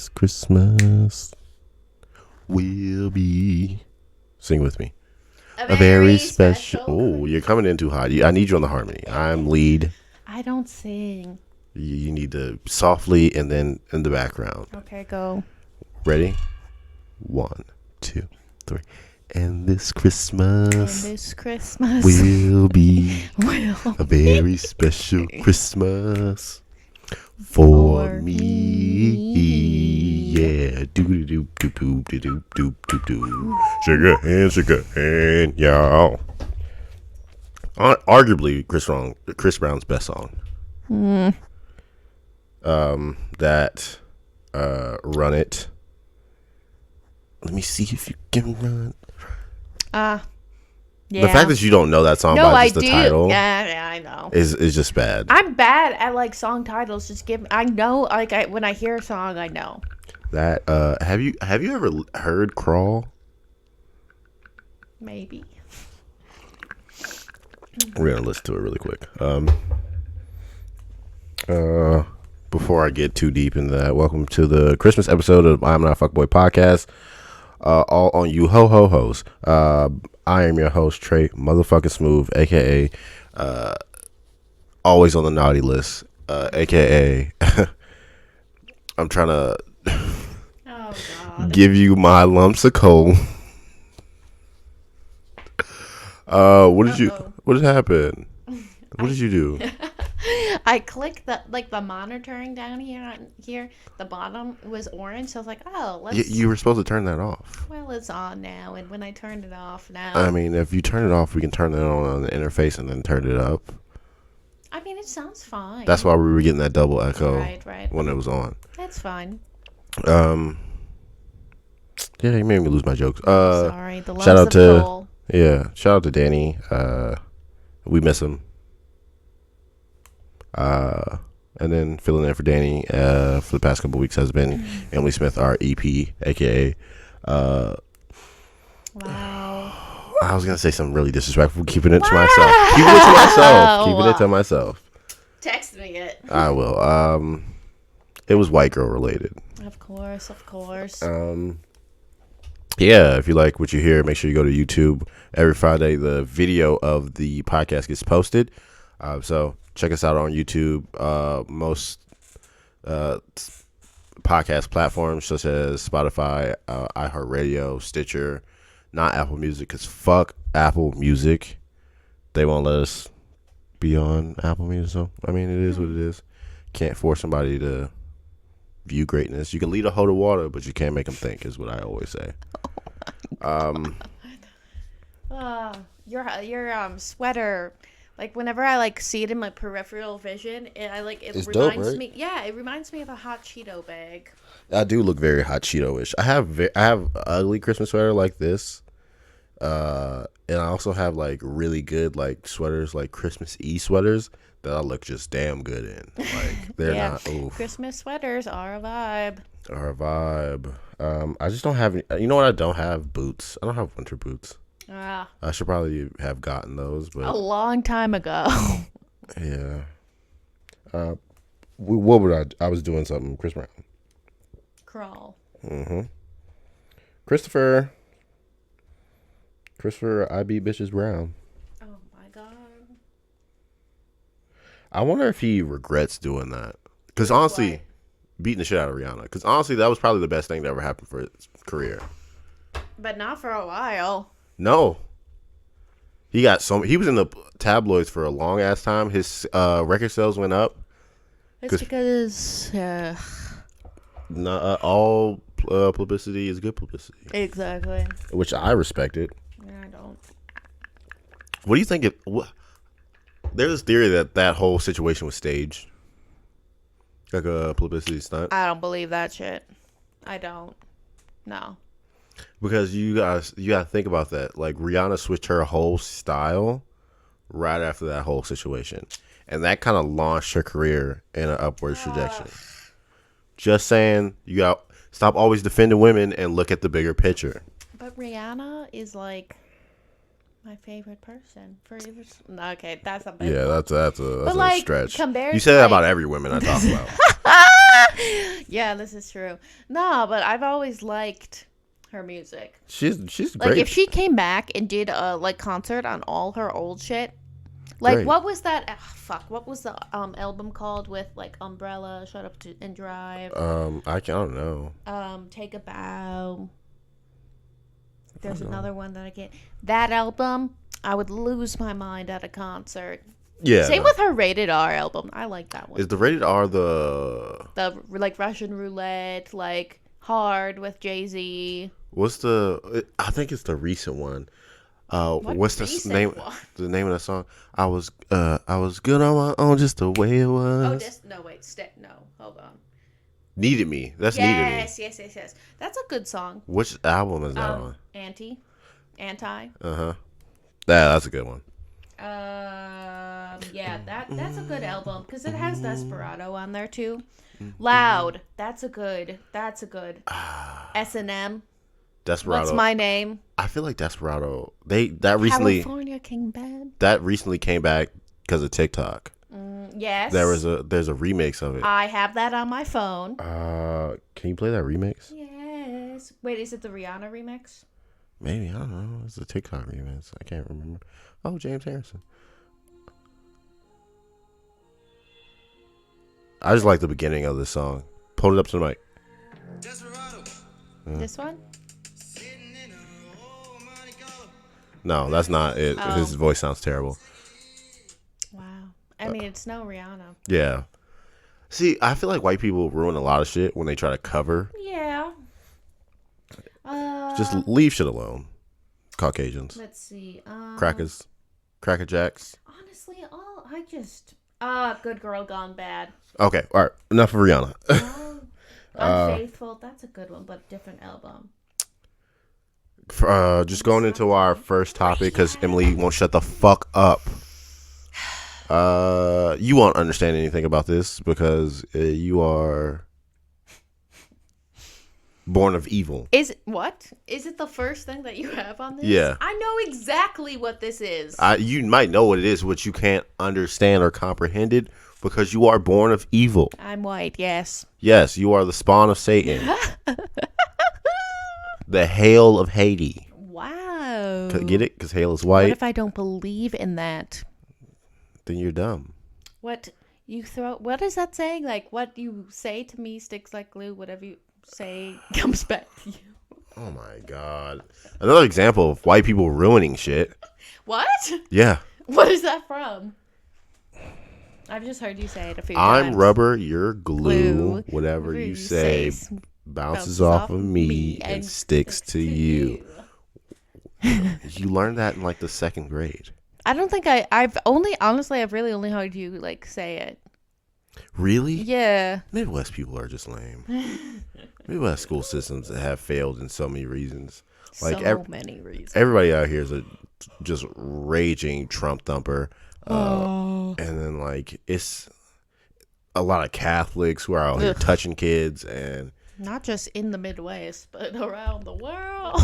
This Christmas will be. Sing with me. A very special. Oh, you're coming in too hot. I need you on the harmony. I'm lead. I don't sing. You need to softly and then in the background. Okay, go. Ready? 1, 2, 3. And this Christmas will be a very special Christmas for me. Yeah. Do do do do do do do do do. Shake a hand, y'all. Arguably Chris Brown's best song. That Run It. Let me see if you can run. Yeah. The fact that you don't know that song by just the title, yeah, I know, is just bad. I'm bad at like song titles. Just I know, like when I hear a song, I know. That have you ever heard Crawl? Maybe. We're gonna listen to it really quick. Before I get too deep into that, welcome to the Christmas episode of I'm Not a Fuckboy podcast. All on you ho ho hos. I am your host Trey motherfucking Smooth, aka always on the naughty list, aka I'm trying to give you my lumps of coal. What did happen? What did you do? I clicked the monitoring down here. The bottom was orange, so I was like, oh, let's. You were supposed to turn that off. Well, it's on now, and when I turned it off now. I mean, if you turn it off, we can turn it on the interface and then turn it up. I mean, it sounds fine. That's why we were getting that double echo right. when it was on. That's fine. Yeah, you made me lose my jokes. Sorry. The shout out to coal. shout out to Danny. We miss him. And then filling in for Danny for the past couple weeks has been Emily Smith, our EP, aka Wow. I was gonna say something really disrespectful. Keeping it to myself. Keeping it to myself. Text me it. I will. It was white girl related. Of course. Yeah, if you like what you hear, make sure you go to YouTube. Every Friday, the video of the podcast gets posted. So check us out on YouTube. Most podcast platforms such as Spotify, iHeartRadio, Stitcher, not Apple Music, because fuck Apple Music. They won't let us be on Apple Music. So, I mean, it is what it is. Can't force somebody to view greatness. You can lead a hoe to water, but you can't make them think, is what I always say. Your sweater, like whenever I like see it in my peripheral vision, it It's reminds dope, right? me. Yeah, it reminds me of a hot Cheeto bag. I do look very hot Cheeto-ish. I have ugly Christmas sweater like this, and I also have like really good like sweaters, like Christmas Eve sweaters that I look just damn good in. Like they're not. Oof. Christmas sweaters are a vibe. I just don't have any. You know what? I don't have boots. I don't have winter boots. I should probably have gotten those, but a long time ago. Yeah. What would I was doing something. Chris Brown. Crawl. Christopher, I beat bitches Brown. Oh my god. I wonder if he regrets doing that. Because honestly, beating the shit out of Rihanna. Because honestly, that was probably the best thing that ever happened for his career. But not for a while. No. He was in the tabloids for a long ass time. His record sales went up. It's because all publicity is good publicity. Exactly. Which I respected. Yeah, I don't. What do you think? There's this theory that whole situation was staged, like a publicity stunt. I don't believe that shit. I don't. No. Because you gotta think about that. Like Rihanna switched her whole style right after that whole situation, and that kind of launched her career in an upward trajectory. Just saying, you got stop always defending women and look at the bigger picture. But Rihanna is like my favorite person. Okay, that's a big that's a like, stretch. Compared you say to that like, about every woman I talk about. Yeah, this is true. No, but I've always liked her music. She's Like great. if she came back and did a like concert on all her old shit. Like Great. what was that? Fuck. What was the album called with like Umbrella, Shut Up and Drive, I don't know. Take a Bow. There's another one that I can't. That album, I would lose my mind at a concert. Yeah. Same with her Rated R album. I like that one. Is the rated R the Like Russian Roulette, like Hard with Jay-Z. what's the? I think it's the recent one. What's the recent name? one? The name of the song? I was good on my own, just the way it was. No, wait, no, hold on. Needed Me. That's Needed Me. Yes. That's a good song. Which album is that on? Anti. Yeah, that's a good one. Yeah, that's a good album because it has Desperado on there too. Loud. That's a good. S&M. Desperado. What's My Name? I feel like Desperado. Recently California King Bad. that recently came back because of TikTok. Yes. There's a remix of it. I have that on my phone. Can you play that remix? Yes. Wait, is it the Rihanna remix? Maybe, I don't know. It's a TikTok remix. I can't remember. Oh, James Harrison. I just like the beginning of this song. Pull it up to the mic. This one? No, that's not it. Oh. His voice sounds terrible. Wow. I mean, it's no Rihanna. Yeah. See, I feel like white people ruin a lot of shit when they try to cover. Yeah. Just leave shit alone. Caucasians. Let's see. Crackers. Cracker Jacks. Honestly, Good Girl Gone Bad. Okay, all right. Enough of Rihanna. Unfaithful. That's a good one, but different album. Just going into our first topic because Emily won't shut the fuck up. You won't understand anything about this because you are born of evil. Is it the first thing that you have on this? Yeah. I know exactly what this is. You might know what it is, but you can't understand or comprehend it because you are born of evil. I'm white, yes. Yes, you are the spawn of Satan. The Hail of Haiti. Wow. Get it? Because Hail is white. What if I don't believe in that? Then you're dumb. What is that saying? Like, what you say to me sticks like glue. Whatever you say comes back to you. Oh my God. Another example of white people ruining shit. What? Yeah. What is that from? I've just heard you say it a few I'm times. rubber, you're glue. Whatever you say bounces off of me and sticks to you. You learned that in like the second grade. I don't think I've really only heard you like say it. Really? Yeah. Midwest people are just lame. Midwest school systems have failed in so many reasons. Like Many reasons. Everybody out here is a just raging Trump thumper. And then like it's a lot of Catholics who are out here touching kids and not just in the Midwest, but around the world.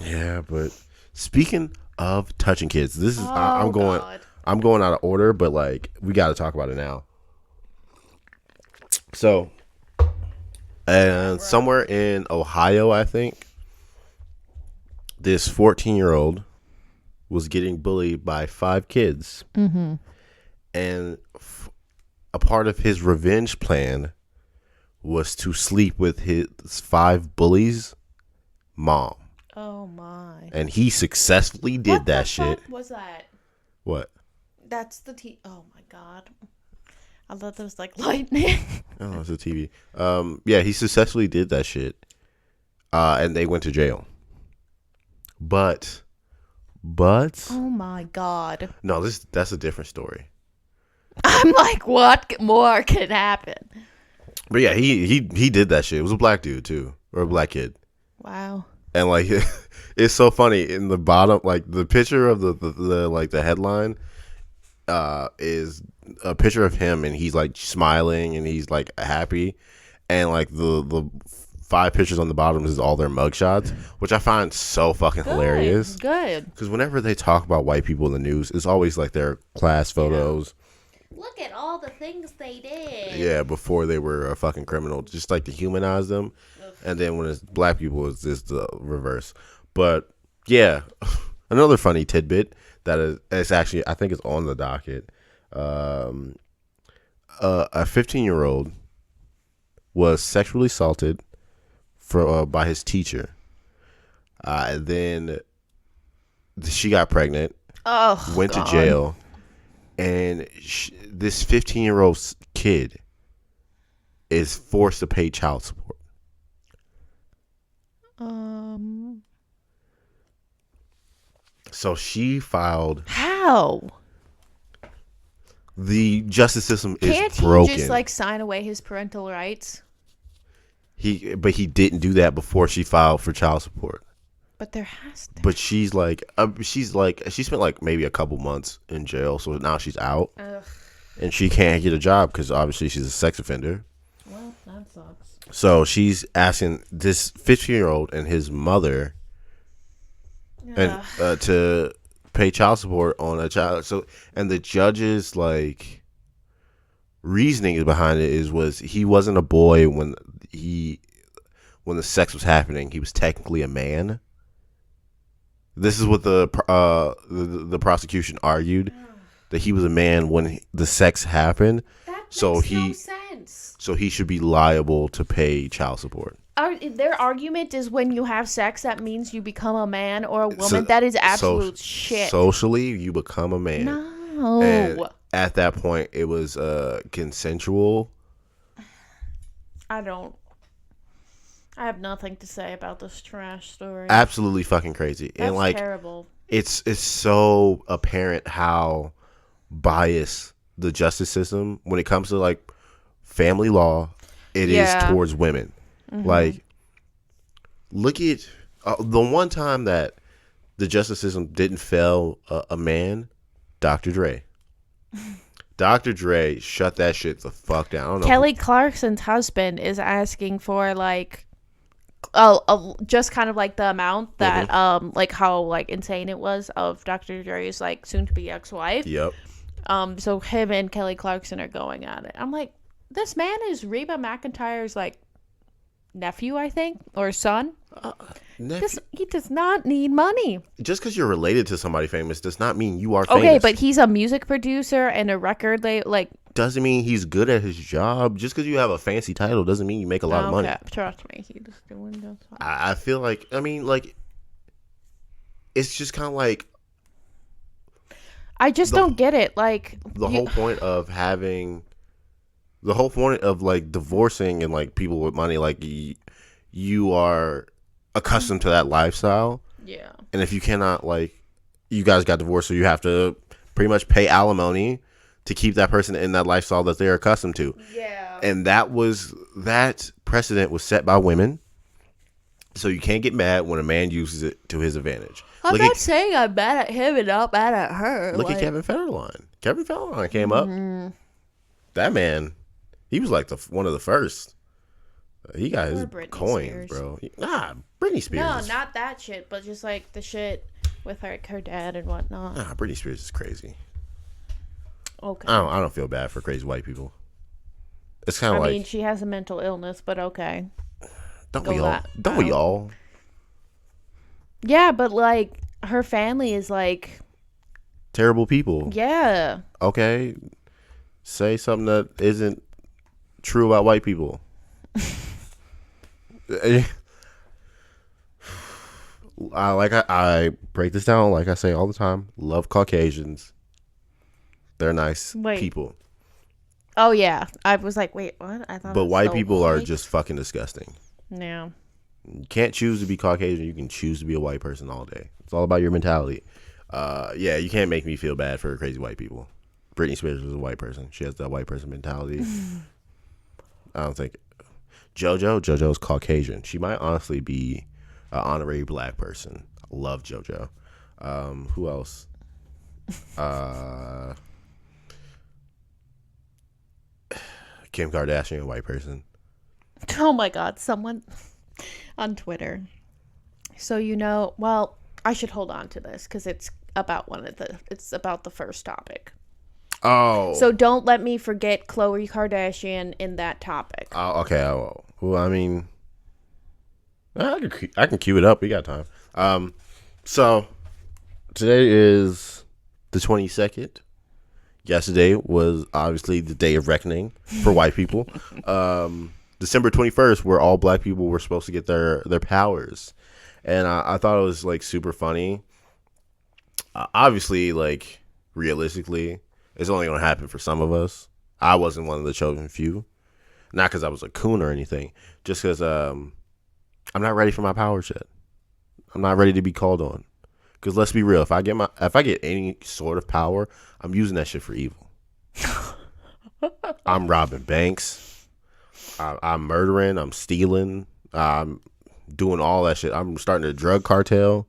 Yeah, but speaking of touching kids, this is I'm going out of order, but like we got to talk about it now. So, and somewhere in Ohio, I think, this 14-year-old was getting bullied by 5 kids. Mm-hmm. And a part of his revenge plan was to sleep with his 5 bullies' mom. Oh, my. And he successfully did that shit. What was that? What? That's the Oh, my God. I thought that was like lightning. Oh, it's a TV. Yeah, he successfully did that shit. And they went to jail. But oh my God. No, that's a different story. I'm like, what more could happen? But yeah, he did that shit. It was a black dude too, or a black kid. Wow. And like it's so funny in the bottom, like the picture of the like the headline is a picture of him and he's like smiling and he's like happy, and like the 5 pictures on the bottom is all their mugshots, which I find so fucking hilarious. Good. Because whenever they talk about white people in the news, it's always like their class photos, Look at all the things they did. Yeah, before they were a fucking criminal, just like to humanize them, Ugh. and then when it's black people, it's just the reverse. But yeah, another funny tidbit that is it's actually I think it's on the docket. Um, a 15-year-old was sexually assaulted by his teacher. And then she got pregnant, Oh, went God. to jail, and this 15-year-old kid is forced to pay child support. So she filed. How? The justice system is Can't broken. he just like sign away his parental rights? But he didn't do that before she filed for child support. But there has to. But she spent like maybe a couple months in jail, so now she's out. Ugh. And she can't get a job because obviously she's a sex offender. Well, that sucks. So she's asking this 15-year-old and his mother and to pay child support on a child. So and the judge's like reasoning behind it was he wasn't a boy when the sex was happening. He was technically a man. This is what the prosecution argued, that he was a man when the sex happened. That makes no sense. So he should be liable to pay child support. Their argument is when you have sex, that means you become a man or a woman. That is absolute shit. Socially, you become a man. No. And at that point, it was consensual. I have nothing to say about this trash story. Absolutely fucking crazy. That's and like terrible. It's so apparent how biased the justice system when it comes to like family law it is towards women. Mm-hmm. Like look at the one time that the justice system didn't fail a man, Dr. Dre. Dr. Dre shut that shit the fuck down. I don't know. Kelly Clarkson's husband is asking for like just kind of like the amount that like how like insane it was of Dr. Dre's like soon to be ex-wife. Yep. So him and Kelly Clarkson are going at it. I'm like, this man is Reba McEntire's like nephew, I think, or son. He does not need money. Just because you're related to somebody famous does not mean you are famous. Okay, but he's a music producer and a record like doesn't mean he's good at his job. Just because you have a fancy title doesn't mean you make a lot of money. Trust me, he's doing this. I feel like it's just kind of like I just don't get it. Like the whole point of like divorcing and like people with money, like you are accustomed to that lifestyle. Yeah. And if you cannot, like, you guys got divorced, so you have to pretty much pay alimony to keep that person in that lifestyle that they're accustomed to. Yeah. And that precedent was set by women. So you can't get mad when a man uses it to his advantage. I'm not saying I'm mad at him and not mad at her. Look at Kevin Federline. Kevin Federline came up. That man, he was like one of the first. He got his coins, bro. Nah, Britney Spears. No, not that shit, but just like the shit with her dad and whatnot. Nah, Britney Spears is crazy. Okay. I don't feel bad for crazy white people. It's kind of like. I mean, she has a mental illness, but okay. Don't we all? Yeah, but like her family is like terrible people. Yeah. Okay. Say something that isn't true about white people. I break this down like I say all the time. Love Caucasians. They're nice people. Oh yeah, I was like, wait, what? I thought. But white people are just fucking disgusting. Yeah. You can't choose to be Caucasian. You can choose to be a white person all day. It's all about your mentality. Yeah, you can't make me feel bad for crazy white people. Britney Spears was a white person. She has that white person mentality. I don't think. JoJo's Caucasian. She might honestly be an honorary black person. I love JoJo. Who else? Kim Kardashian, a white person. Oh my God, someone on Twitter. So well, I should hold on to this because it's about it's about the first topic. Oh. So don't let me forget Khloe Kardashian in that topic. Oh, okay. Well, I mean, I can cue it up. We got time. So today is the 22nd. Yesterday was obviously the day of reckoning for white people. December 21st, where all black people were supposed to get their powers, and I thought it was like super funny. Obviously, like realistically, it's only gonna happen for some of us. I wasn't one of the chosen few, not because I was a coon or anything, just because I'm not ready for my powers yet. I'm not ready to be called on. Because let's be real, if I get any sort of power, I'm using that shit for evil. I'm robbing banks. I'm murdering. I'm stealing. I'm doing all that shit. I'm starting a drug cartel.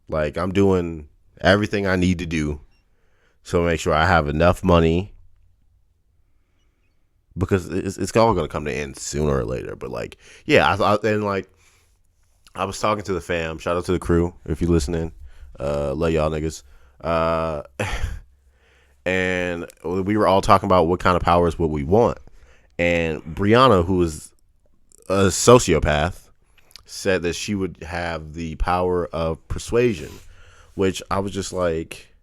Like, I'm doing everything I need to do so make sure I have enough money. Because it's all going to come to an end sooner or later. But, like, yeah, I was talking to the fam. Shout out to the crew if you're listening. Love y'all niggas. And we were all talking about what kind of powers would we want. And Brianna, who is a sociopath, said that she would have the power of persuasion, which I was just like,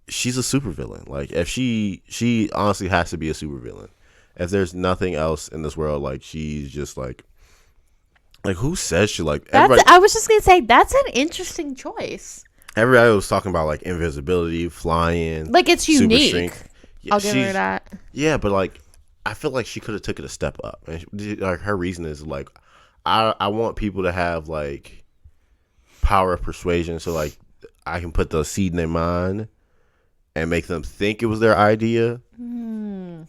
she's a supervillain. Like, if she honestly has to be a supervillain. If there's nothing else in this world, like, she's just like who says she like everybody? I was just gonna say that's an interesting choice. Everybody was talking about like invisibility, flying, like it's super unique. strength. Yeah, I'll give her that. Yeah, but like I feel like she could have took it a step up. And like her reason is like I want people to have like power of persuasion, so like I can put the seed in their mind and make them think it was their idea. And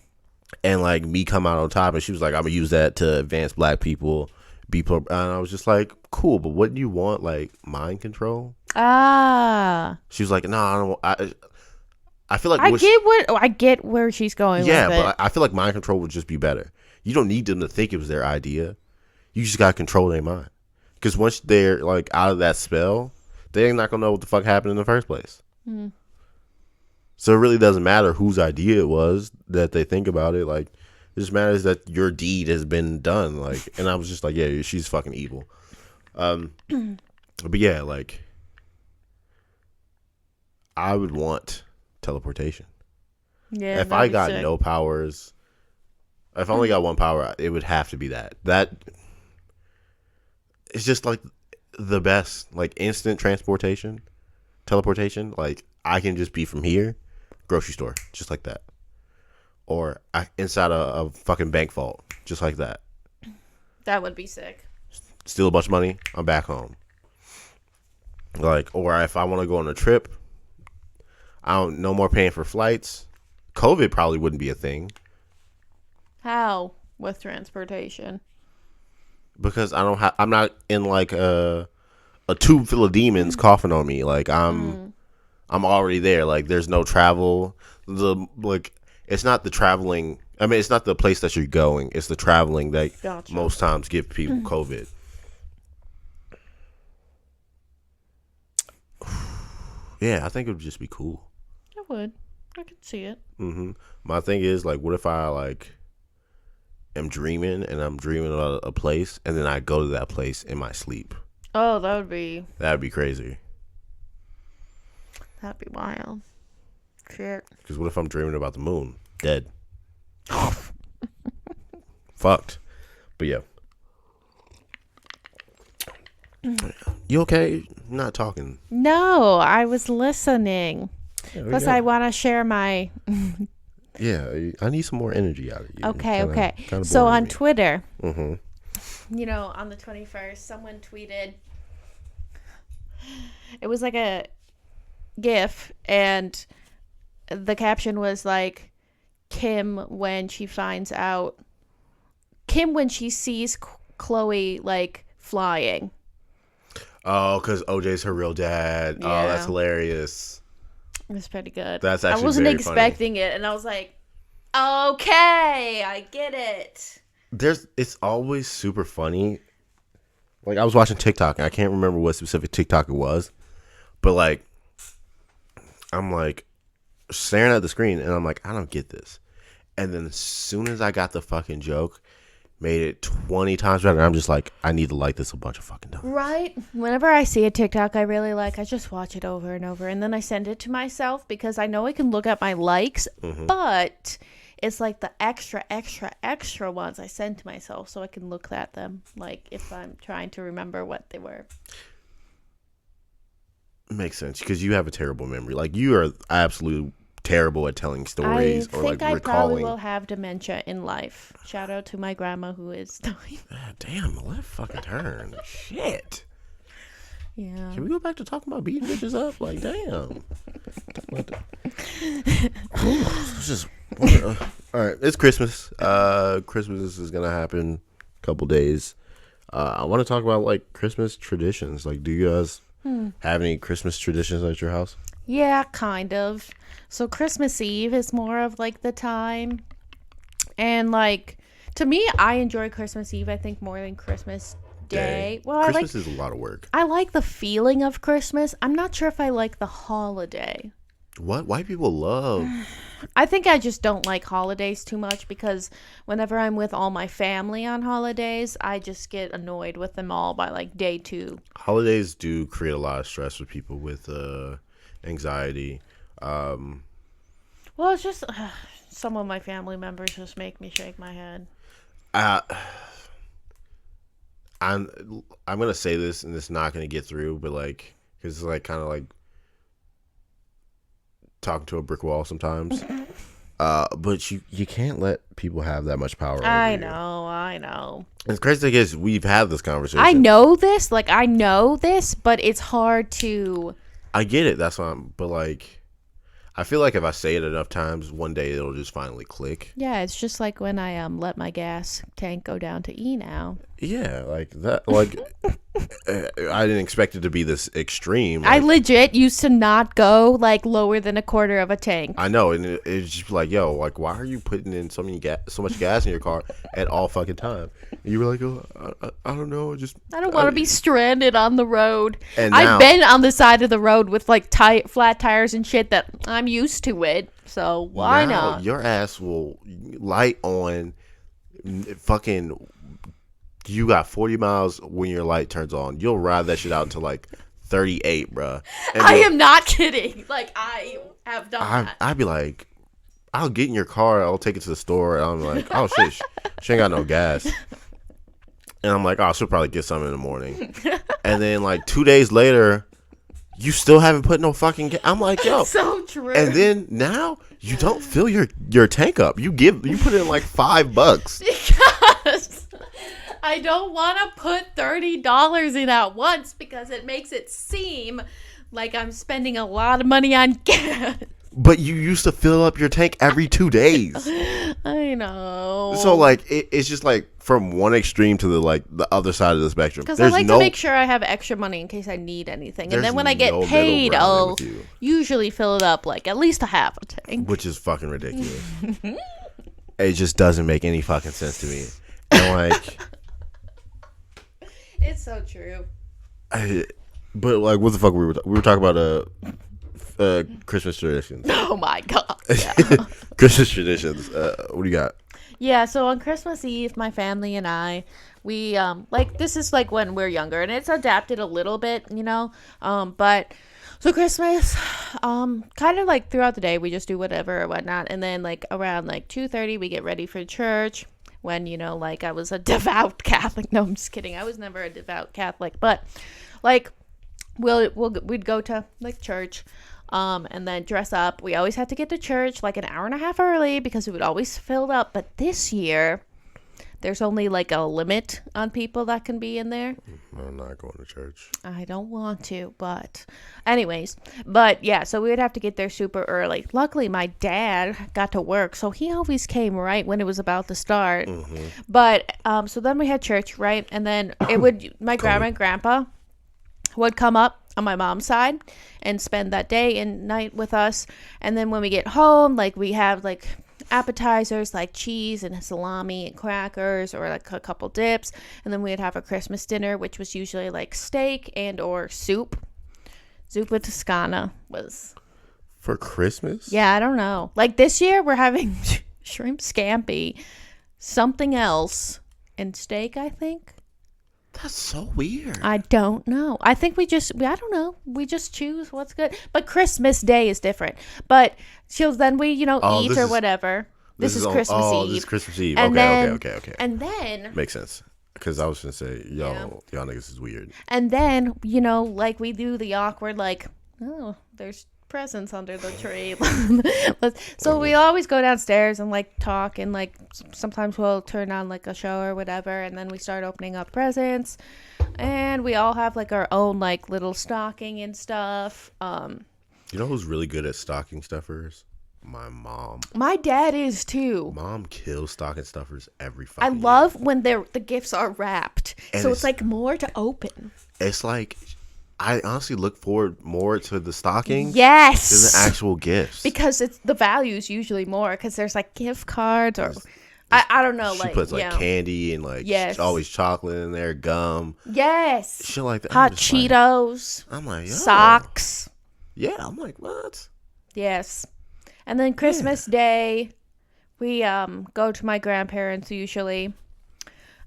like me come out on top. And she was like, I'm gonna use that to advance black people. And I was just like, cool, but what do you want? Like mind control? She was like, no, I don't. I feel like I get where she's going. Yeah, with but I feel like mind control would just be better. You don't need them to think it was their idea. You just gotta control their mind. Because once they're like out of that spell, they're not gonna know what the fuck happened in the first place. So it really doesn't matter whose idea it was that they think about it. Like, it just matters that your deed has been done. Like, and I was just like, yeah, she's fucking evil. But yeah, like, I would want teleportation. Yeah. If I got no powers, if I only got one power, it would have to be that. That it's just like the best, like instant teleportation. Like I can just be from here, grocery store, just like that. Or inside a fucking bank vault, just like that. That would be sick. Steal a bunch of money, I'm back home. Like, or if I want to go on a trip, no more paying for flights. COVID probably wouldn't be a thing. How with transportation? Because I'm not in like a tube full of demons coughing on me. Like I'm already there. Like there's no travel. It's not the traveling. I mean, it's not the place that you're going. It's the traveling that most times give people COVID. Yeah, I think it would just be cool. It would. I could see it. My thing is like, what if I like am dreaming and I'm dreaming about a place and then I go to that place in my sleep? Oh, that'd be crazy. That'd be wild. Shit. Because what if I'm dreaming about the moon? Dead. Fucked. But yeah. You okay? I'm not talking. No, I was listening. Yeah, Plus, I want to share my. Yeah, I need some more energy out of you. Okay. So on Twitter, on the 21st, someone tweeted. It was like a GIF, and the caption was like, Kim when she sees Khloe like flying. Oh, because OJ's her real dad. Yeah. Oh, that's hilarious. It was pretty good. That's actually I wasn't very expecting it, and I was like, okay, I get it. It's always super funny. Like, I was watching TikTok, and I can't remember what specific TikTok it was, but like, I'm like, staring at the screen, and I'm like, I don't get this. And then as soon as I got the fucking joke, made it 20 times better. I'm just like, I need to like this a bunch of fucking times. Right. Whenever I see a TikTok I really like, I just watch it over and over. And then I send it to myself because I know I can look at my likes, but it's like the extra ones I send to myself so I can look at them. Like if I'm trying to remember what they were. Makes sense because you have a terrible memory. Like you are absolutely terrible at telling stories or like I recalling. probably will have dementia in life. Shout out to my grandma who is dying. Damn, the left fucking turn. Shit. Yeah. Can we go back to talking about beating bitches up? Like, damn. It's just all right. It's Christmas. Christmas is gonna happen a couple days. I want to talk about like Christmas traditions. Like, do you guys have any Christmas traditions at your house? Yeah, kind of. So Christmas Eve is more of like the time. And like to me, I enjoy Christmas Eve I think more than Christmas Day. Well, Christmas is a lot of work. I like the feeling of Christmas. I'm not sure if I like the holiday. What white people love? I think I just don't like holidays too much because whenever I'm with all my family on holidays, I just get annoyed with them all by like day 2. Holidays do create a lot of stress for people with anxiety. Well, it's just some of my family members just make me shake my head. I'm gonna say this and it's not gonna get through, but like, cause it's like kind of like talking to a brick wall sometimes. But you can't let people have that much power. I know. It's crazy because we've had this conversation. I know this, but it's hard to. I get it. That's why but like, I feel like if I say it enough times, one day it'll just finally click. Yeah, it's just like when I let my gas tank go down to E now. Yeah, like that. Like, I didn't expect it to be this extreme. Like, I legit used to not go like lower than a quarter of a tank. I know, and it's just like, yo, like, why are you putting in so much gas in your car at all fucking time? And you were like, oh, I don't know, I don't want to be stranded on the road. And I've now, been on the side of the road with like flat tires and shit that I'm used to it. So why not? Your ass will light on fucking. You got 40 miles when your light turns on. You'll ride that shit out to like 38, bruh. I am not kidding. Like, I have done that. I'd be like, I'll get in your car. I'll take it to the store. And I'm like, oh, shit. She ain't got no gas. And I'm like, oh, she'll probably get some in the morning. And then like 2 days later, you still haven't put no fucking gas. I'm like, yo. So true. And then now you don't fill your tank up. You put in like $5. Because I don't want to put $30 in at once because it makes it seem like I'm spending a lot of money on gas. But you used to fill up your tank every 2 days. I know. So like it's just like from one extreme to the other side of the spectrum. Because I like to make sure I have extra money in case I need anything, and then when I get paid, I'll usually fill it up like at least a half a tank, which is fucking ridiculous. It just doesn't make any fucking sense to me. And like. It's so true. But like, what the fuck we were talking about? Christmas traditions. Oh my god. Yeah. Christmas traditions. What do you got? Yeah. So on Christmas Eve, my family and I, we like this is like when we're younger, and it's adapted a little bit, you know. But so Christmas, kind of like throughout the day, we just do whatever or whatnot, and then like around like 2:30, we get ready for church. When, you know, like I was a devout Catholic. No, I'm just kidding. I was never a devout Catholic, but like we'd go to like church, and then dress up. We always had to get to church like an hour and a half early because it would always fill up. But this year, there's only like a limit on people that can be in there. I'm not going to church. I don't want to, but anyways. But yeah, so we would have to get there super early. Luckily, my dad got to work, so he always came right when it was about to start. Mm-hmm. But so then we had church, right? And then my grandma and grandpa would come up on my mom's side and spend that day and night with us. And then when we get home, like we have like appetizers like cheese and salami and crackers or like a couple dips, and then we'd have a Christmas dinner, which was usually like steak and or soup. Zuppa Toscana was For Christmas? Yeah, I don't know. Like this year, we're having shrimp scampi, something else, and steak, I think. That's so weird. I don't know. I think I don't know. We just choose what's good. But Christmas Day is different. But then we, eat or whatever. This is Christmas Eve. This is Christmas Eve. And Okay. And then Makes sense. Because I was going to say, Yeah. y'all niggas is weird. And then, like we do the awkward, like, oh, there's presents under the tree. So we always go downstairs and like talk, and like sometimes we'll turn on like a show or whatever, and then we start opening up presents, and we all have like our own like little stocking and stuff. You know who's really good at stocking stuffers? My mom. My dad is too. Mom kills stocking stuffers every I fucking love year. when the gifts are wrapped, And so it's like more to open. It's like, I honestly look forward more to the stocking Yes, than the actual gifts. because it's the value is usually more because there's like gift cards or I don't know, She like puts like candy and like Yes. always chocolate in there, gum, yes, shit like that. hot Cheetos, I'm like, yo. socks. Yeah, I'm like, what? Yes. And then Christmas Day, we go to my grandparents usually.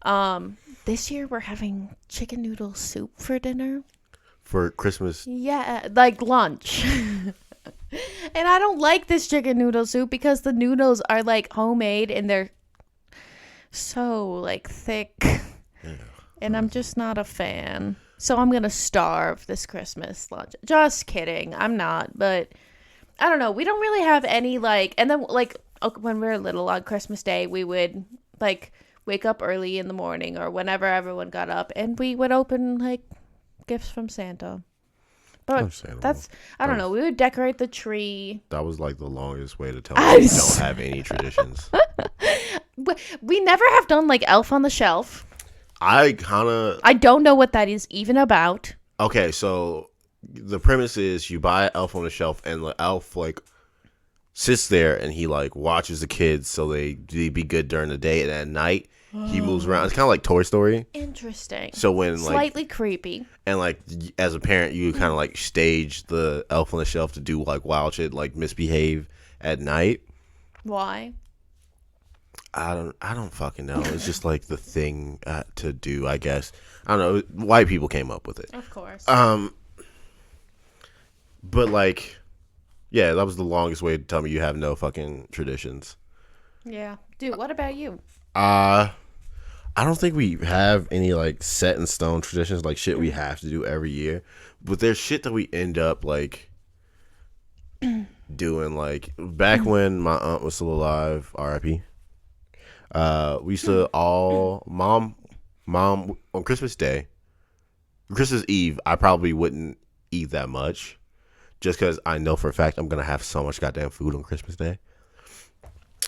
This year we're having chicken noodle soup for dinner. For Christmas. Yeah, like lunch. And I don't like this chicken noodle soup because the noodles are like homemade and they're so like thick. Yeah. And I'm just not a fan. So I'm going to starve this Christmas lunch. Just kidding. I'm not, but I don't know. We don't really have any like, and then like when we were little on Christmas Day, we would like wake up early in the morning or whenever everyone got up, and we would open like gifts from Santa. But I don't know. We would decorate the tree. That was like the longest way to tell me we don't have any traditions. We never have done like Elf on the Shelf. I don't know what that is even about. Okay, so the premise is you buy Elf on the Shelf, and the elf like sits there and he like watches the kids so they be good during the day, and at night he moves around. It's kind of like Toy Story. Interesting. So when slightly creepy, and like as a parent, you kind of like stage the Elf on the Shelf to do like wild shit, like misbehave at night. Why? I don't fucking know. It's just like the thing to do, I guess. I don't know. White people came up with it. Of course. But like, yeah, that was the longest way to tell me you have no fucking traditions. Yeah, dude. What about you? I don't think we have any like set in stone traditions, like shit we have to do every year. But there's shit that we end up like doing. Like back when my aunt was still alive, R.I.P. We used to all mom on Christmas Day, Christmas Eve. I probably wouldn't eat that much, just because I know for a fact I'm gonna have so much goddamn food on Christmas Day.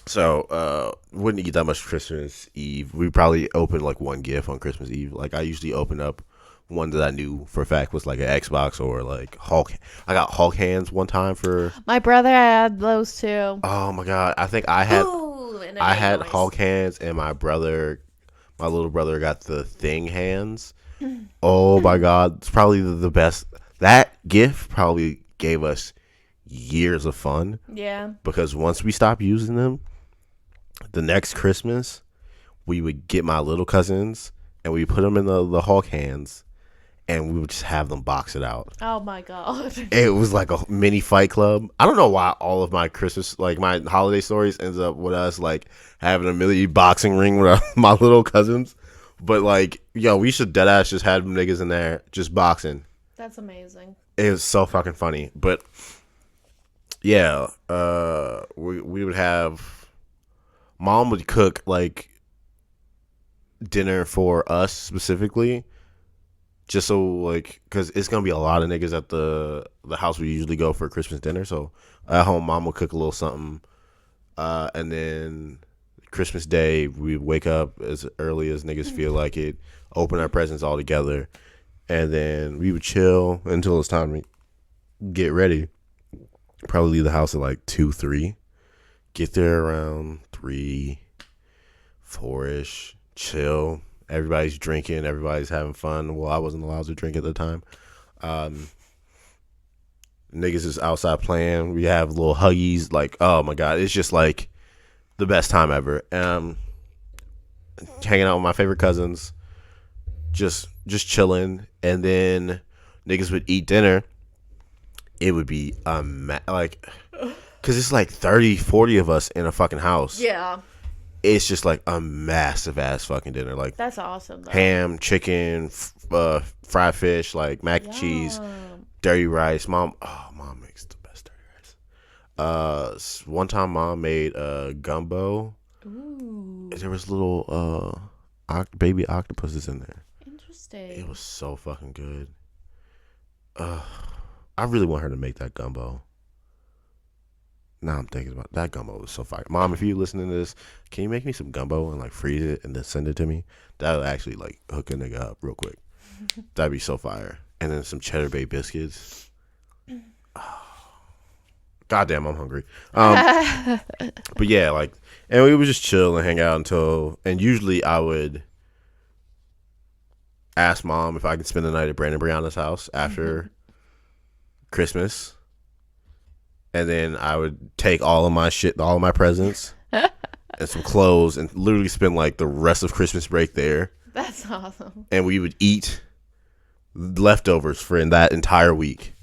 So wouldn't eat that much Christmas Eve. We probably open like one gift on Christmas Eve. Like I usually open up one that I knew for a fact was like an Xbox or like Hulk. I got Hulk hands one time for my brother. had those too. Oh my god! I think I had. Ooh, I had Hulk hands, and my little brother got the Thing hands. Oh my god, it's probably the best. That gift probably gave us years of fun. Yeah. Because once we stopped using them, the next Christmas, we would get my little cousins and we put them in the Hulk hands, and we would just have them box it out. Oh my god. It was like a mini fight club. I don't know why all of my Christmas, like my holiday stories ends up with us like having a mini boxing ring with my little cousins. But like, yo, we should deadass just have them niggas in there just boxing. That's amazing. It was so fucking funny. But yeah, we would have, mom would cook like dinner for us specifically. Just so, like, because it's going to be a lot of niggas at the house we usually go for Christmas dinner. So, at home, mom will cook a little something. And then Christmas Day, we wake up as early as niggas feel like it, open our presents all together. And then we would chill until it's time to get ready. Probably leave the house at like 2, 3. Get there around 3, 4-ish. Chill. Everybody's drinking. Everybody's having fun. Well, I wasn't allowed to drink at the time. Niggas is outside playing. We have little huggies. Like, oh my god, it's just like the best time ever. Hanging out with my favorite cousins, just chilling, and then niggas would eat dinner. It would be like, cause it's like 30, 40 of us in a fucking house. Yeah. It's just like a massive ass fucking dinner. Like That's awesome, though. ham, chicken, fried fish, like mac and cheese, dirty rice. Mom makes the best dirty rice. One time mom made gumbo. Ooh. There was little baby octopuses in there. Interesting. It was so fucking good. I really want her to make that gumbo. Now I'm thinking about that gumbo was so fire. Mom, if you listening to this, can you make me some gumbo and like freeze it and then send it to me? That'll actually like hook a nigga up real quick. That'd be so fire. And then some cheddar bay biscuits. Goddamn, I'm hungry. But yeah, like, and we would just chill and hang out and usually I would ask mom if I could spend the night at Brandon Brianna's house after Christmas. And then I would take all of my shit, all of my presents, and some clothes, and literally spend like the rest of Christmas break there. That's awesome. And we would eat leftovers for that entire week.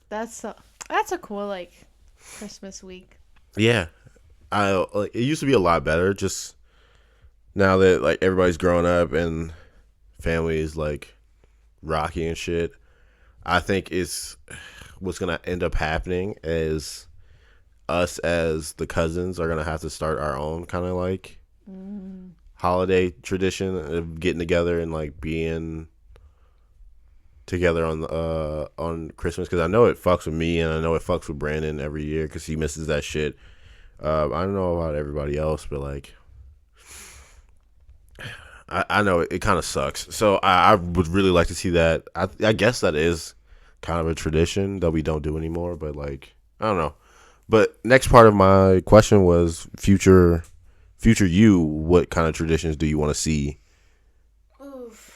That's a cool like Christmas week. Yeah, it used to be a lot better. Just now that like everybody's growing up and family is like rocky and shit, I think it's what's gonna end up happening is us as the cousins are gonna have to start our own kind of like holiday tradition of getting together and like being together on Christmas, because I know it fucks with me and I know it fucks with Brandon every year because he misses that shit. I don't know about everybody else, but like I know it kind of sucks. So I would really like to see that. I guess that is kind of a tradition that we don't do anymore, but like I don't know. But next part of my question was future you, what kind of traditions do you want to see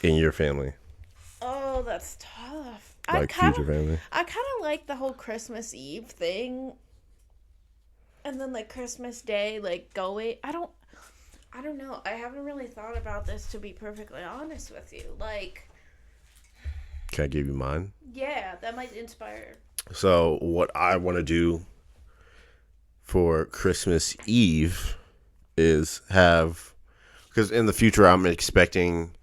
in your family? Oh, that's tough. Like future family. I kind of like the whole Christmas Eve thing, and then like Christmas Day, like going. I don't know. I haven't really thought about this, to be perfectly honest with you. Like, can I give you mine? Yeah, that might inspire. So what I want to do for Christmas Eve is have, because in the future I'm expecting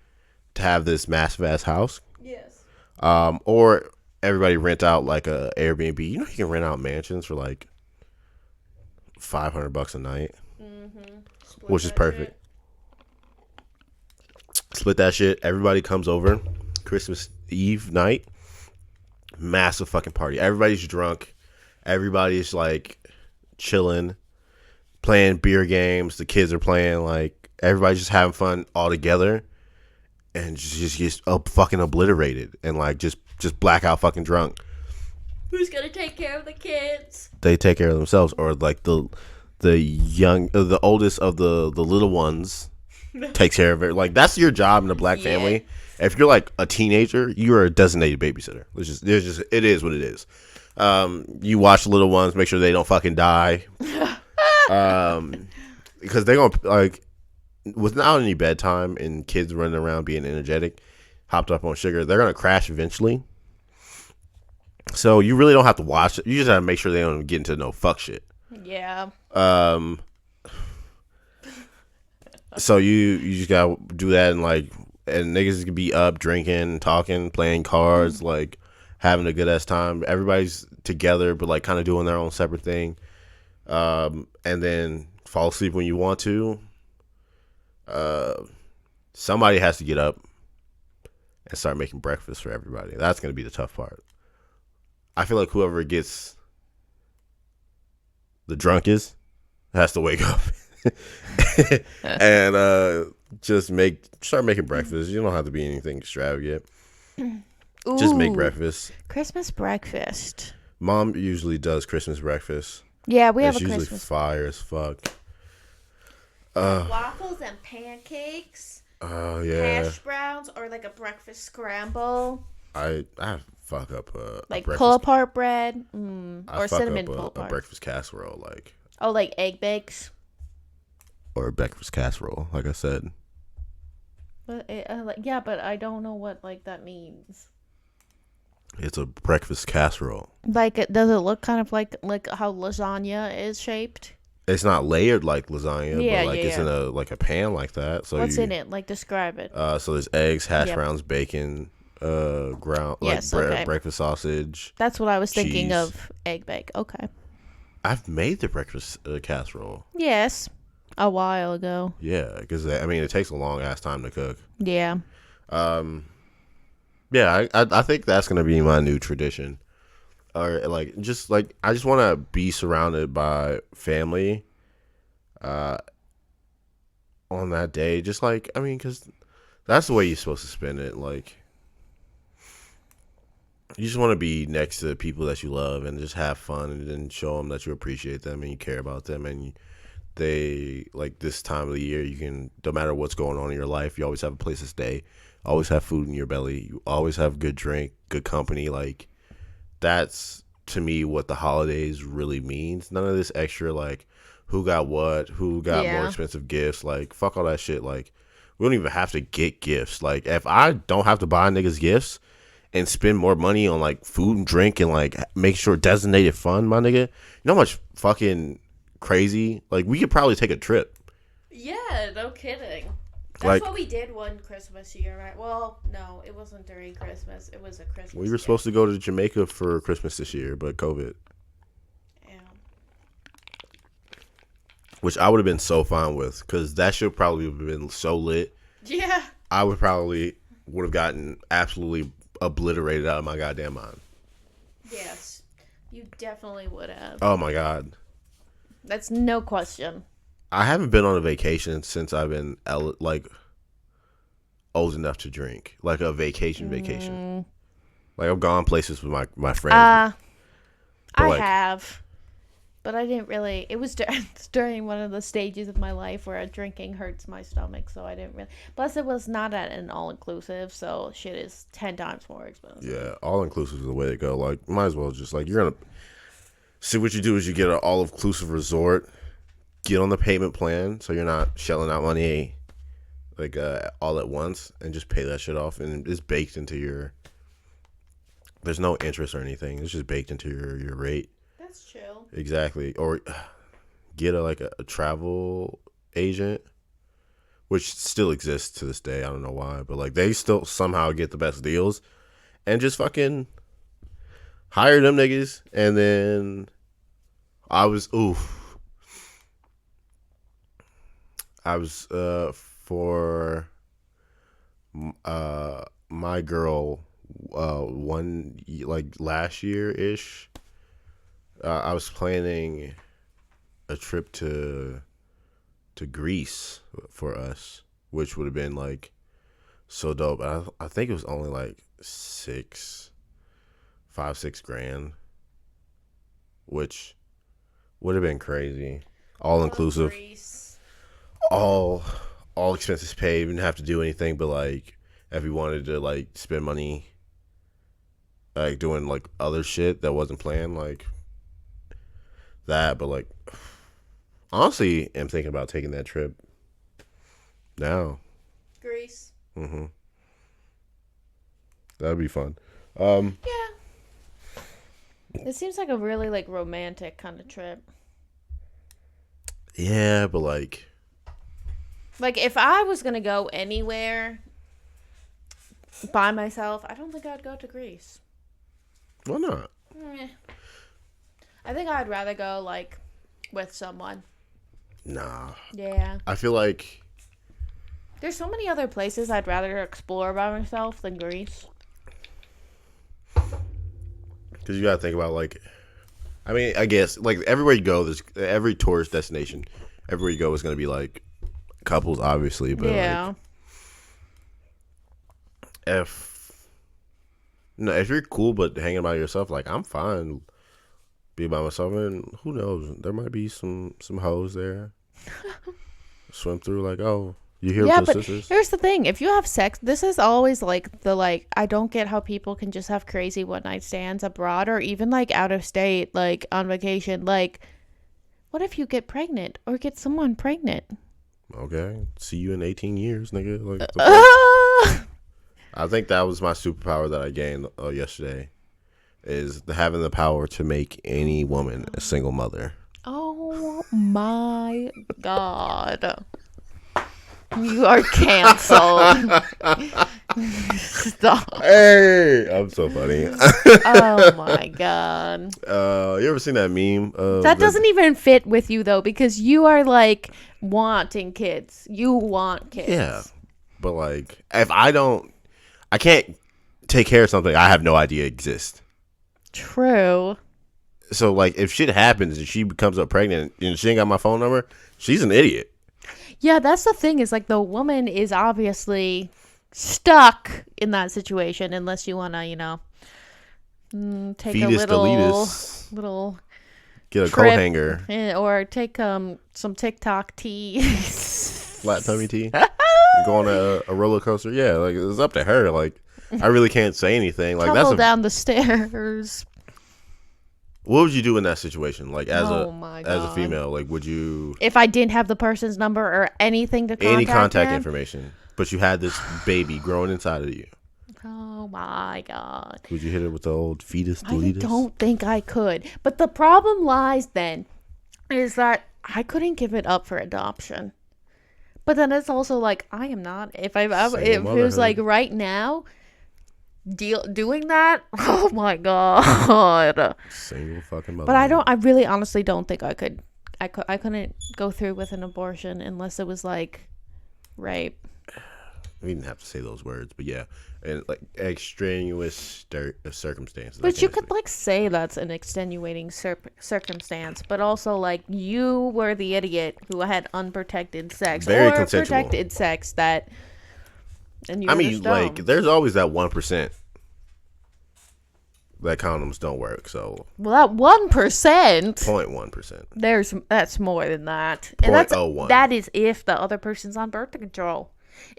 to have this massive ass house. Yes. Or everybody rent out like a Airbnb. You know you can rent out mansions for like $500 a night. Which is perfect. Split that shit. Everybody comes over Christmas Eve night. Massive fucking party. Everybody's drunk. Everybody's like chilling, playing beer games. The kids are playing, like everybody's just having fun all together, and just gets fucking obliterated and like just blackout fucking drunk. Who's gonna take care of the kids? They take care of themselves, or like the oldest of the little ones takes care of it. Like that's your job in a black family. If you're like a teenager, you're a designated babysitter. It is what it is. You watch the little ones, make sure they don't fucking die. Because they're gonna like without any bedtime and kids running around being energetic, hopped up on sugar, they're gonna crash eventually. So you really don't have to watch it. You just have to make sure they don't get into no fuck shit. Yeah. So you just gotta do that, and niggas can be up drinking, talking, playing cards, like having a good ass time. Everybody's together, but like kind of doing their own separate thing. And then fall asleep when you want to. Somebody has to get up and start making breakfast for everybody. That's gonna be the tough part. I feel like whoever gets the drunkest has to wake up and just start making breakfast. You don't have to be anything extravagant. Ooh, just make breakfast. Christmas breakfast. Mom usually does Christmas breakfast. Yeah, we have a It's usually Christmas. fire as fuck. Waffles and pancakes. Oh yeah. Hash browns or like a breakfast scramble. I fuck up a Like pull breakfast. apart bread, I or fuck cinnamon up pull a apart. breakfast casserole, like, Oh, like egg bakes. or a breakfast casserole, like I said. But yeah, but I don't know what like that means. It's a breakfast casserole. Like, does it look kind of like how lasagna is shaped? It's not layered like lasagna, but Yeah, like yeah, it's yeah. in a pan like that. So What's in you it? Like, describe it. so there's eggs, hash Yep. browns, bacon, ground like Yes. Okay. breakfast sausage, That's what I was thinking cheese. of. Egg bake. Okay. I've made the breakfast casserole. Yes. A while ago. Yeah, because I mean it takes a long ass time to cook. Yeah. Um, yeah, I think that's gonna be my new tradition. Or like I just want to be surrounded by family, uh, on that day. Just like I mean, because that's the way you're supposed to spend it. Like you just want to be next to people that you love and just have fun and then show them that you appreciate them and you care about them and they like this time of the year you can no matter what's going on in your life you always have a place to stay, always have food in your belly, you always have good drink, good company. Like that's to me what the holidays really means. None of this extra like who got what, who got more Yeah. expensive gifts. Like fuck all that shit. Like we don't even have to get gifts. Like if I don't have to buy niggas gifts and spend more money on like food and drink and like make sure designated fun, my nigga. You know how much fucking crazy? Like we could probably take a trip. Yeah. No kidding. That's Like what we did one Christmas year, right? Well, no, it wasn't during Christmas. It was a Christmas. we were supposed to go to Jamaica for Christmas this year, but COVID, Yeah. which I would have been so fine with, because that should probably have been so lit. Yeah. I would have gotten absolutely obliterated out of my goddamn mind. Yes. You definitely would have. Oh my god. That's no question. I haven't been on a vacation since I've been like old enough to drink, like a vacation. Like I've gone places with my friends. But I like, have. But I didn't really. It was during one of the stages of my life where drinking hurts my stomach, so I didn't really. Plus, it was not at an all inclusive, so shit is 10 times more expensive. yeah, all inclusive is the way to go. Like, might as well just like you're gonna see what you do is you get an all inclusive resort, get on the payment plan, so you're not shelling out money like all at once, and just pay that shit off, and it's baked into your. There's no interest or anything. It's just baked into your rate. That's chill. Exactly. Or get a travel agent, which still exists to this day. I don't know why, but like they still somehow get the best deals, and just fucking hire them niggas. And then I was for my girl one like last year ish. I was planning a trip to Greece for us, which would have been like so dope. I think it was only like 6 grand, which would have been crazy. All inclusive, all expenses paid. We didn't have to do anything, but like if we wanted to like spend money, like doing like other shit that wasn't planned, like that. But like honestly, I'm thinking about taking that trip now. Greece. That'd be fun. Yeah. It seems like a really like romantic kind of trip. Yeah, but like if I was gonna go anywhere by myself, I don't think I'd go to Greece. why not? I think I'd rather go like with someone. Nah. Yeah. I feel like There's so many other places I'd rather explore by myself than Greece. because you gotta think about like, I mean, I guess like everywhere you go, there's every tourist destination, everywhere you go is gonna be like couples, obviously, but Yeah. like, if you're cool but hanging by yourself, like I'm fine be by myself, and who knows, there might be some hoes there swim through like, oh, You hear Yeah, with your but sisters? here's the thing. If you have sex, this is always like I don't get how people can just have crazy one night stands abroad or even like out of state, like on vacation. Like, what if you get pregnant or get someone pregnant? Okay. See you in 18 years, nigga. Like, the fuck? I think that was my superpower that I gained yesterday. Is having the power to make any woman a single mother. Oh my God. You are canceled. Stop. Hey, I'm so funny. Oh my God. You ever seen that meme? That doesn't even fit with you though, because you are like wanting kids. You want kids. Yeah, but like, if I can't take care of something I have no idea exists. True. So like, if shit happens and she becomes up pregnant and she ain't got my phone number, she's an idiot. Yeah, that's the thing is like the woman is obviously stuck in that situation unless you want to, take Fetus a little deletus. little Get a coat trip hanger. or take some TikTok tea. Flat tummy tea. Go on a roller coaster. Yeah, like it's up to her. Like I really can't say anything. Like Tumble down the stairs. What would you do in that situation? Like as my as a God. female, like would you If I didn't have the person's number or anything to contact any contact them? information, but you had this baby growing inside of you? Oh my God. Would you hit it with the old fetus I deletus? don't think I could. But the problem lies then is that I couldn't give it up for adoption. But then it's also like I am not. If it was like right now, doing that. Oh my God. Single fucking mother. But I really honestly don't think I could. I couldn't go through with an abortion unless it was like rape. We didn't have to say those words, but yeah, and like extraneous circumstances. But you could like say that's an extenuating circumstance, but also like you were the idiot who had unprotected sex Very or consensual. protected sex that. And you I mean, like, there's always that 1% that condoms don't work. So, well, that 1%. 0.1%. That's more than that. And 0.01. that is if the other person's on birth control.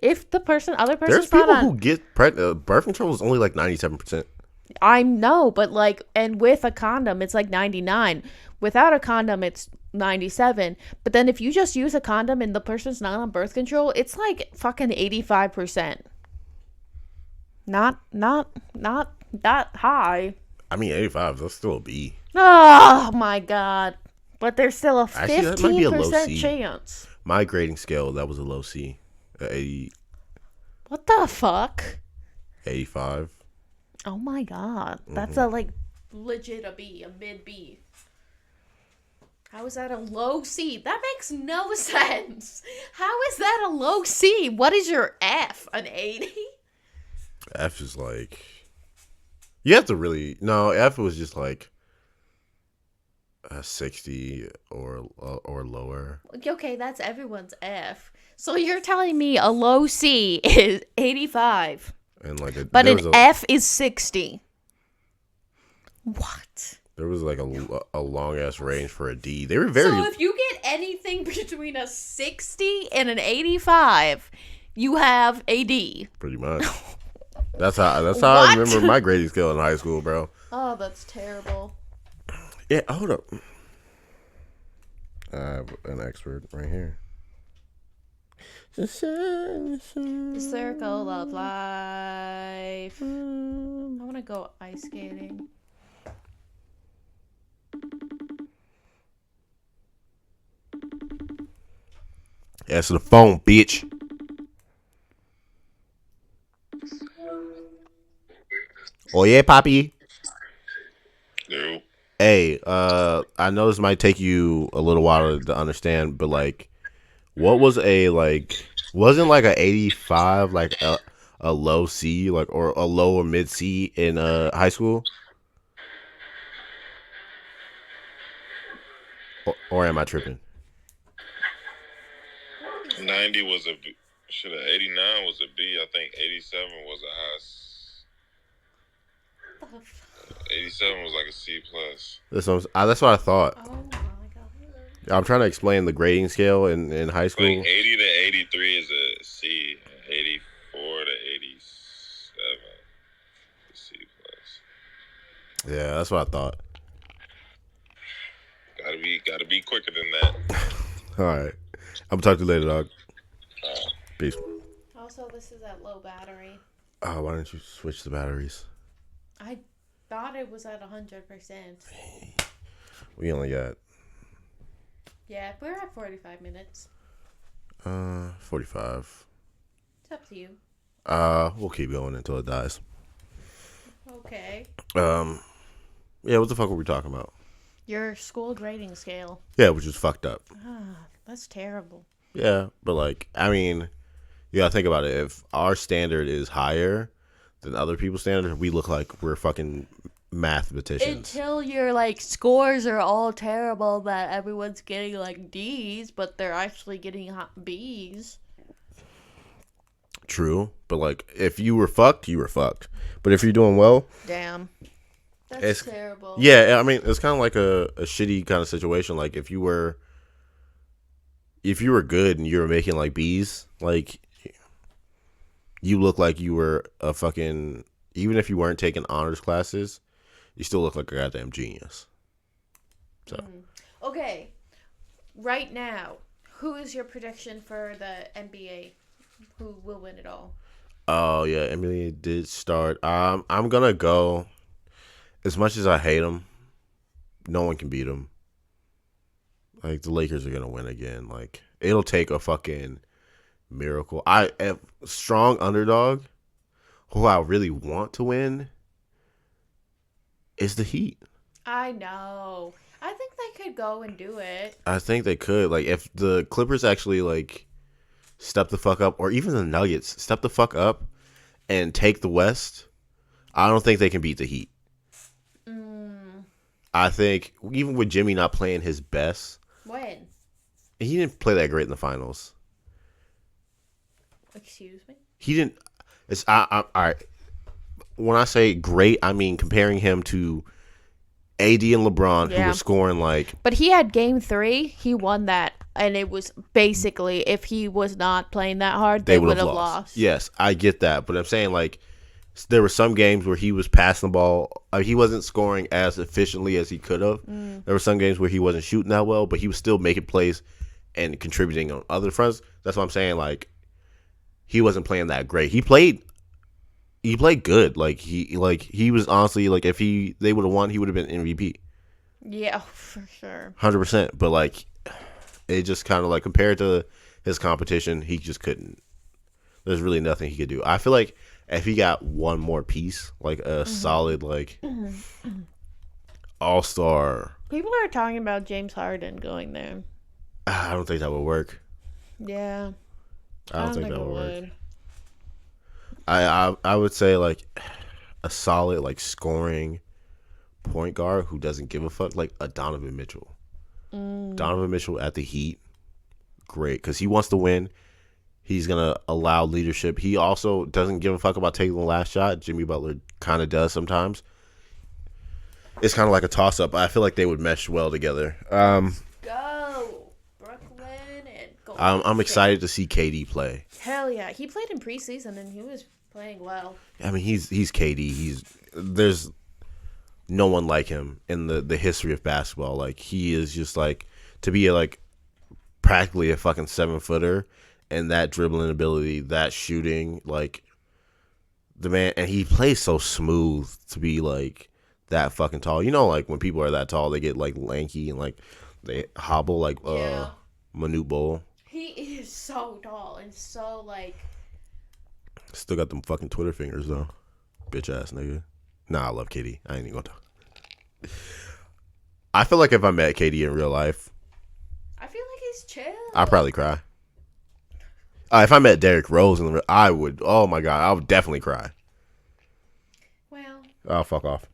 If the other person's There's people not on, who get pregnant. Birth control is only like 97%. I know, but like, and with a condom, it's like 99. Without a condom, it's 97. But then if you just use a condom and the person's not on birth control, it's like fucking 85%. Not that high. I mean, 85. That's still a B. Oh my God! But there's still a 15% Actually, that might be a low C. chance. My grading scale, that was a low C. 80, What the fuck? 85. Oh my God! That's a like legit a B, a mid B. How is that a low C? That makes no sense. How is that a low C? What is your F? An 80? F is like, you have to really, no, F was just like a 60 or lower. Okay, that's everyone's F. So you're telling me a low C is 85, And like but an F is 60. What? There was like a long ass range for a D. They were very. So if you get anything between a 60 and an 85, you have a D. Pretty much. That's how I remember my grading scale in high school, bro. Oh, that's terrible. Yeah, hold up. I have an expert right here. The circle of life. I want to go ice skating. Answer the phone, bitch. Oh yeah, Poppy. No. Hey, I know this might take you a little while to understand, but like, what was wasn't like a 85 like a low C, like, or a low or mid C in high school? Or am I tripping? 90 was a B. 89 was a B. I think 87 was a high. 87 was like a C plus. That's what I thought. Oh my God. I'm trying to explain the grading scale in high school. Like 80 to 83 is a C, 84 to 87. C plus. Yeah, that's what I thought. Gotta be quicker than that. All right. I'm gonna talk to you later, dog. Peace. Also, this is at low battery. Oh, why don't you switch the batteries? I thought it was at 100%. We only got Yeah, we're at 45 minutes. 45. It's up to you. We'll keep going until it dies. Okay. Yeah, what the fuck were we talking about? Your school grading scale. Yeah, which is fucked up. That's terrible. Yeah, but like, I mean, you gotta think about it. If our standard is higher than other people's standard, we look like we're fucking mathematicians. Until your like scores are all terrible that everyone's getting like D's, but they're actually getting B's. True, but like, if you were fucked, you were fucked. But if you're doing well, Damn. That's it's terrible. Yeah, I mean, it's kind of like a shitty kind of situation. Like if you were good and you were making like B's, like you look like you were a fucking, even if you weren't taking honors classes, you still look like a goddamn genius. So Okay, right now, who is your prediction for the NBA? Who will win it all? Oh yeah, Emily did start. I'm gonna go. As much as I hate him, no one can beat him. Like the Lakers are gonna win again. Like it'll take a fucking miracle. I am strong underdog. Who I really want to win is the Heat. I know. I think they could go and do it. I think they could. Like if the Clippers actually like step the fuck up, or even the Nuggets step the fuck up and take the West, I don't think they can beat the Heat. I think even with Jimmy not playing his best, When? he didn't play that great in the finals. Excuse me? He didn't. It's all right. When I say great, I mean comparing him to AD and LeBron, who Yeah. were scoring like. But he had game 3. He won that. And it was basically, if he was not playing that hard, they would have lost. Yes, I get that. But I'm saying like there were some games where he was passing the ball. He wasn't scoring as efficiently as he could have. There were some games where he wasn't shooting that well, but he was still making plays and contributing on other fronts. That's what I'm saying. Like he wasn't playing that great. He played good. Like he was honestly like if they would have won, he would have been MVP. Yeah, for sure. 100%. But like it just kind of like compared to his competition, he just couldn't. There's really nothing he could do. I feel like if he got one more piece, like a solid like all-star. People are talking about James Harden going there. I don't think that would work. Yeah. I don't think that would work. I would say like a solid like scoring point guard who doesn't give a fuck, like a Donovan Mitchell. Donovan Mitchell at the Heat, great, because he wants to win. He's gonna allow leadership. He also doesn't give a fuck about taking the last shot. Jimmy Butler kind of does sometimes. It's kind of like a toss up. I feel like they would mesh well together. Go Brooklyn and go. I'm excited to see KD play. Hell yeah, he played in preseason and he was playing well. I mean, he's KD. There's no one like him in the history of basketball. Like he is just like to be like practically a fucking 7-footer, and that dribbling ability, that shooting, like the man, and he plays so smooth to be like that fucking tall. You know, like when people are that tall, they get like lanky and like they hobble like Manute Bol. He is so tall and so like. Still got them fucking Twitter fingers though, bitch ass nigga. Nah, I love KD. I ain't even gonna talk. I feel like if I met KD in real life, I feel like he's chill. I'd probably cry. If I met Derrick Rose, I would. Oh my god, I would definitely cry. Well. Oh, fuck off.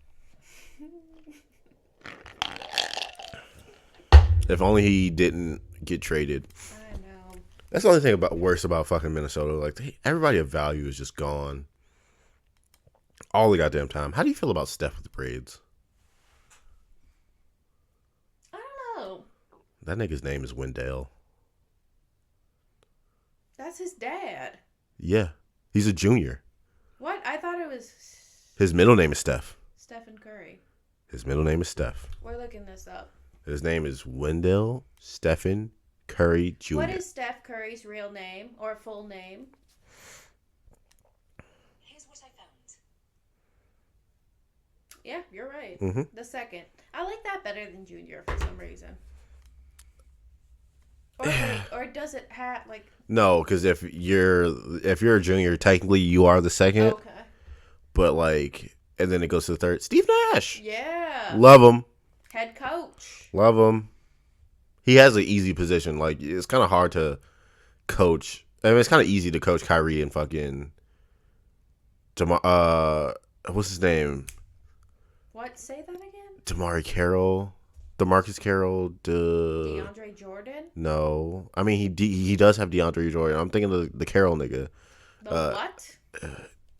If only he didn't get traded. I know. That's the only thing worse about fucking Minnesota. Like everybody of value is just gone. All the goddamn time. How do you feel about Steph with the braids? I don't know. That nigga's name is Wendell. That's his dad. Yeah. He's a junior. What? I thought it was His middle name is Steph. Stephen Curry. His middle name is Steph. We're looking this up. His name is Wendell Stephen Curry Jr. What is Steph Curry's real name or full name? Here's what I found. Yeah, you're right. Mm-hmm. The second. I like that better than Junior for some reason. Or wait, or does it have like? No, because if you're a junior, technically you are the second. Okay. But like, and then it goes to the third. Steve Nash. Yeah. Love him. Head coach. Love him. He has an easy position. Like, it's kind of hard to coach. I mean, it's kind of easy to coach Kyrie and fucking what's his name? What? Say that again. DeMarcus Carroll. DeAndre Jordan. No, I mean he does have DeAndre Jordan. I'm thinking of the Carroll nigga. The what?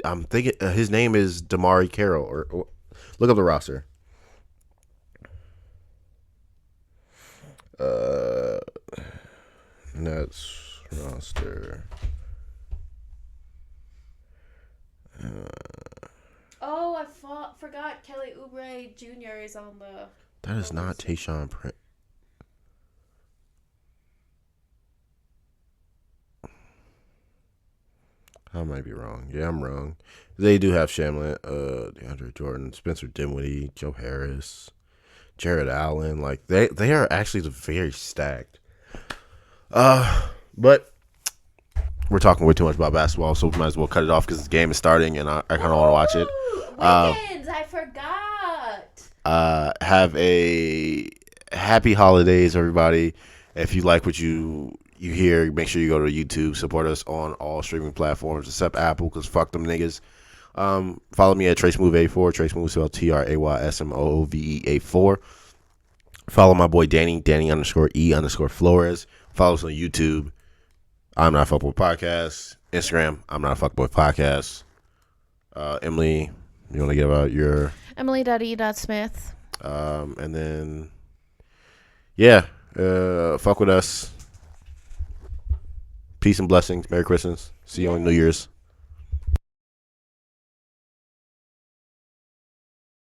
I'm thinking his name is Damari Carroll. Or look up the roster. Nets roster. Oh, I forgot Kelly Oubre Jr. is on the. That is not Tayshaun Prince. I might be wrong. Yeah, I'm wrong. They do have Shamlin, DeAndre Jordan, Spencer Dinwiddie, Joe Harris, Jared Allen. Like they are actually very stacked. But we're talking way too much about basketball, so we might as well cut it off because the game is starting, and I kind of want to watch it. Wiggins, I forgot. Have a happy holidays, everybody. If you like what you hear, make sure you go to YouTube. Support us on all streaming platforms except Apple, because fuck them niggas. Follow me at TraceMove84. TraceMove spelled TraceMoove84. Follow my boy Danny _E_Flores. Follow us on YouTube. I'm Not a Fuckboy Podcast. Instagram, I'm Not a Fuckboy Podcast. Emily, you want to give out your... Emily.E.Smith. And then, yeah, fuck with us. Peace and blessings. Merry Christmas. See you on New Year's.